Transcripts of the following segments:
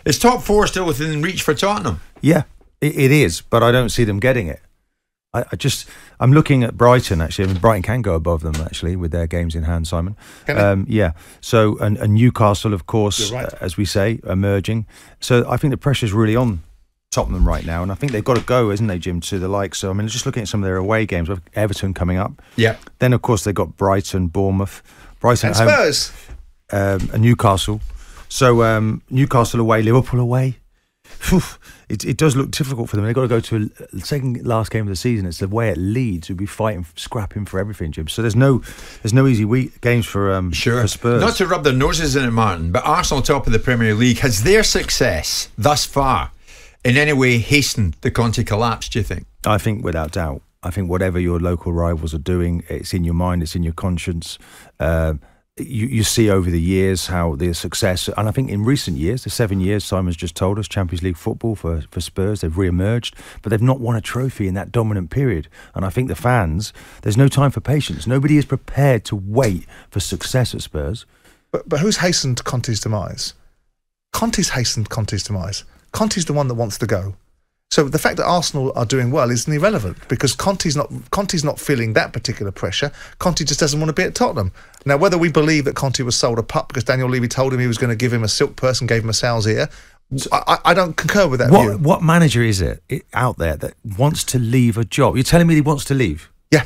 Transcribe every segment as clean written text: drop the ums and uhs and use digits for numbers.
Is top 4 still within reach for Tottenham? Yeah, it is, but I don't see them getting it. I'm looking at Brighton, actually. I mean, Brighton can go above them, actually, with their games in hand, Simon. Yeah. So, and Newcastle, of course, right. As we say, emerging. So I think the pressure's really on Tottenham right now, and I think they've got to go, isn't they, Jim, to the likes. So, I mean, just looking at some of their away games, with Everton coming up. Yeah. Then, of course, they've got Brighton, Bournemouth, Brighton and at Spurs. Home, and Newcastle. So, Newcastle away, Liverpool away. It does look difficult for them. They've got to go to a second last game of the season. It's the way at Leeds who'll be fighting, scrapping for everything, Jim. So there's no easy games for Spurs. Not to rub their noses in it, Martin, but Arsenal top of the Premier League. Has their success thus far in any way hastened the Conte collapse, do you think? I think without doubt. I think whatever your local rivals are doing, it's in your mind, it's in your conscience. You see over the years how the success, and I think in recent years, the 7 years Simon's just told us, Champions League football for Spurs, they've re-emerged, but they've not won a trophy in that dominant period. And I think the fans, there's no time for patience. Nobody is prepared to wait for success at Spurs. But who's hastened Conte's demise? Conte's hastened Conte's demise. Conte's the one that wants to go. So the fact that Arsenal are doing well is irrelevant because Conte's not feeling that particular pressure. Conte just doesn't want to be at Tottenham. Now, whether we believe that Conte was sold a pup because Daniel Levy told him he was going to give him a silk purse and gave him a sow's ear, I don't concur with that view. What manager is it out there that wants to leave a job? You're telling me he wants to leave? Yeah.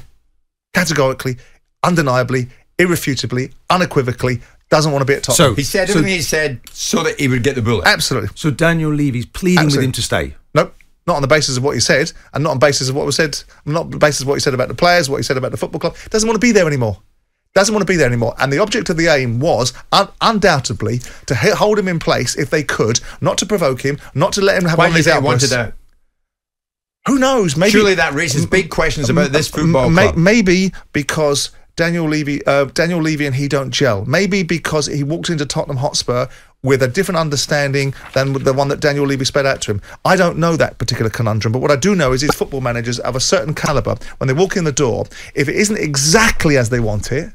Categorically, undeniably, irrefutably, unequivocally, doesn't want to be at Tottenham. So he said everything he said so that he would get the bullet. Absolutely. So Daniel Levy's pleading with him to stay? Nope. Not on the basis of what he said, and not on the basis of what was said. Not on the basis of what he said about the players, what he said about the football club. Doesn't want to be there anymore. And the object of the aim was undoubtedly to hold him in place if they could, not to provoke him, not to let him have one of these outbursts. Why wanted out? Who knows? Maybe surely that raises big questions about this football club. Maybe because Daniel Levy and he don't gel. Maybe because he walked into Tottenham Hotspur with a different understanding than the one that Daniel Levy sped out to him. I don't know that particular conundrum, but what I do know is these football managers of a certain calibre, when they walk in the door, if it isn't exactly as they want it,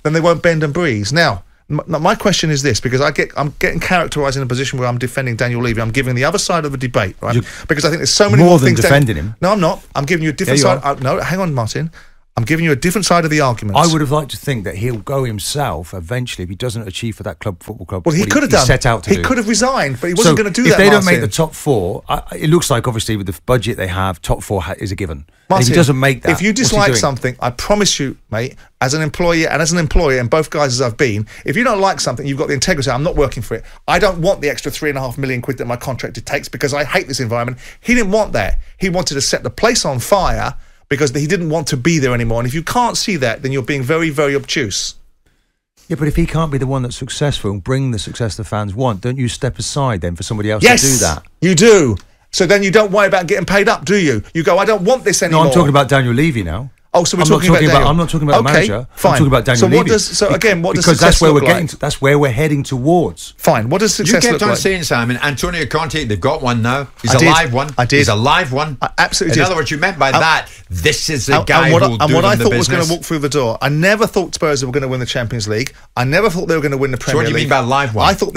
then they won't bend and breeze. Now, my question is this, because I'm getting characterised in a position where I'm defending Daniel Levy. I'm giving the other side of the debate, right? Because I think there's so many more things. More than defending him. No, I'm not. I'm giving you a different side. No, hang on, Martin. I'm giving you a different side of the argument. I would have liked to think that he'll go himself eventually if he doesn't achieve for that football club. Well, he could have done. Set out to he could have resigned, but he wasn't going to do that. If they don't make the top 4, it looks like obviously with the budget they have, top 4 is a given. Martin, if he doesn't make that, if you dislike something, I promise you, mate, as an employee and as an employer, and both guys as I've been, if you don't like something, you've got the integrity. I'm not working for it. I don't want the extra £3.5 million that my contract takes because I hate this environment. He didn't want that. He wanted to set the place on fire because he didn't want to be there anymore. And if you can't see that, then you're being very, very obtuse. Yeah, but if he can't be the one that's successful and bring the success the fans want, don't you step aside then for somebody else to do that? You do. So then you don't worry about getting paid up, do you? You go, I don't want this anymore. No, I'm talking about Daniel Levy now. Oh, so we're talking about Daniel. I'm not talking about the manager. Fine. I'm talking about Daniel Levy. What does because success that's where look we're like? getting to, that's where we're heading towards. Fine. What does success look like? You kept on saying, Simon, Antonio Conte, they've got one now. He's a live one. I did. He's a live one. I absolutely did. In other words, you meant by that, this is the guy who will do them the business. And what I thought was going to walk through the door, I never thought Spurs were going to win the Champions League. I never thought they were going to win the Premier League. So what do you mean by live one? I thought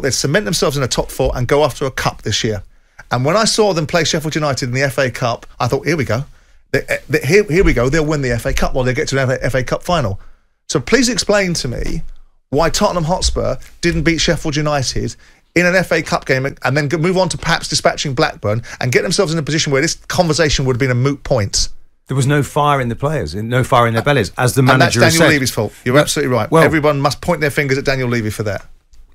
they'd cement themselves in a top 4 and go after a cup this year. And when I saw them play Sheffield United in the FA Cup, I thought, here we go. Here we go, they'll win the FA Cup. Well, they'll get to an FA Cup final. So please explain to me why Tottenham Hotspur didn't beat Sheffield United in an FA Cup game and then move on to perhaps dispatching Blackburn and get themselves in a position where this conversation would have been a moot point. There was no fire in the players, no fire in their bellies, as the manager has said. And that's Daniel said. Levy's fault. You're absolutely right. Well, everyone must point their fingers at Daniel Levy for that.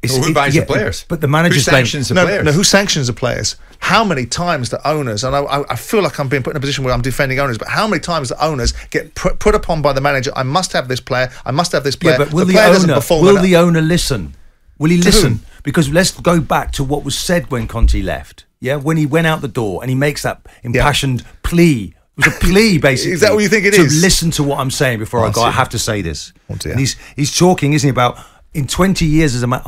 Who buys the players? But the manager sanctions the players. No, who sanctions the players? How many times the owners, and I feel like I'm being put in a position where I'm defending owners, but how many times the owners get put upon by the manager, I must have this player, I must have this player. Yeah, but will the owner listen? Will he listen? Because let's go back to what was said when Conte left. Yeah, when he went out the door and he makes that impassioned plea. It was a plea, basically. Is that what you think it is? To listen to what I'm saying before I go, I have to say this. Oh dear. And he's talking, isn't he, about In 20 years as a man,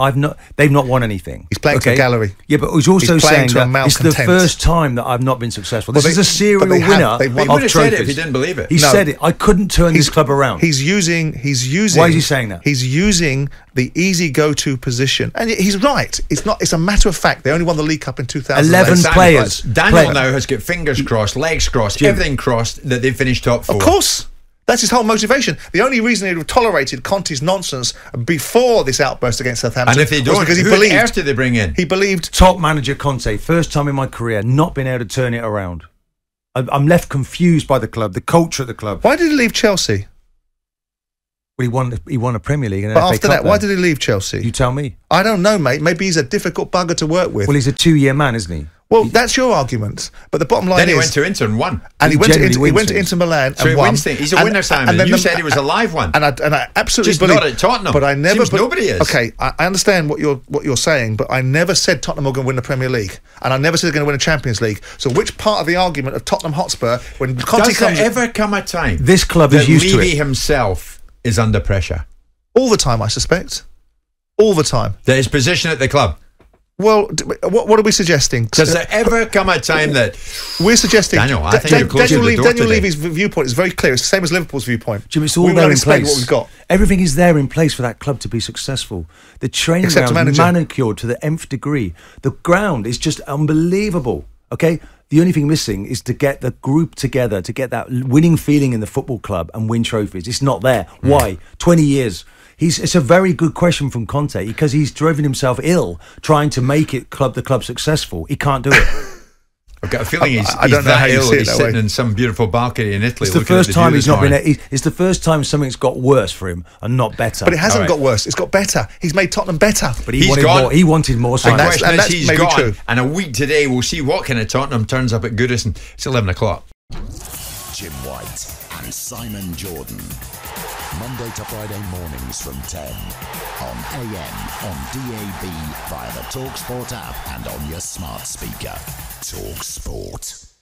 they've not won anything. He's playing to a gallery. Yeah, but he's also saying that it's the first time that I've not been successful. This is a serial winner of trophies. He would have said it if he didn't believe it. He said it. I couldn't turn this club around. He's using. Why is he saying that? He's using the easy go-to position, and he's right. It's a matter of fact. They only won the League Cup in 2011. 11 players. Daniel now has got fingers crossed, legs crossed, everything crossed that they've finished top 4. Of course. That's his whole motivation. The only reason he tolerated Conte's nonsense before this outburst against Southampton, and if they don't, because he who believed. else did they bring in? He believed. Top manager Conte, first time in my career, not been able to turn it around. I'm left confused by the club, the culture of the club. Why did he leave Chelsea? Well, he won a Premier League. And but after that, why did he leave Chelsea? You tell me. I don't know, mate. Maybe he's a difficult bugger to work with. Well, he's a 2-year man, isn't he? Well, that's your argument. But the bottom line is... Then he went to Inter and won. And he went to Inter Milan and won. He's a winner, Simon. And you said he was a live one. And I absolutely just believe... not at Tottenham. But I never... Seems nobody is. Okay, I understand what you're saying, but I never said Tottenham were going to win the Premier League. And I never said they're going to win a Champions League. So which part of the argument of Tottenham Hotspur, when Conte Does there ever come a time this club that is used to Levy it himself is under pressure? All the time, I suspect. All the time. That his position at the club. Well, what are we suggesting? Does there ever come a time that we're suggesting? Daniel, I think you're closer to the door Daniel today. Levy's viewpoint is very clear. It's the same as Liverpool's viewpoint. Jim, it's all there in place. What we've got. Everything is there in place for that club to be successful. The training ground is manicured to the nth degree. The ground is just unbelievable. Okay, the only thing missing is to get the group together, to get that winning feeling in the football club and win trophies. It's not there. Why? 20 years. It's a very good question from Conte because he's driven himself ill trying to make the club successful. He can't do it. I've got a feeling he's don't know how you see it he's that sitting way. in some beautiful balcony in Italy. It's the first time he's not been. It's the first time something's got worse for him and not better. But it hasn't got worse. It's got better. He's made Tottenham better. But he wanted more. He wanted more. The question is, that's he's maybe gone. true. And a week today, we'll see what kind of Tottenham turns up at Goodison. It's 11 o'clock. Jim White and Simon Jordan. Monday to Friday mornings from 10 on AM, on DAB, via the talkSPORT app and on your smart speaker. talkSPORT.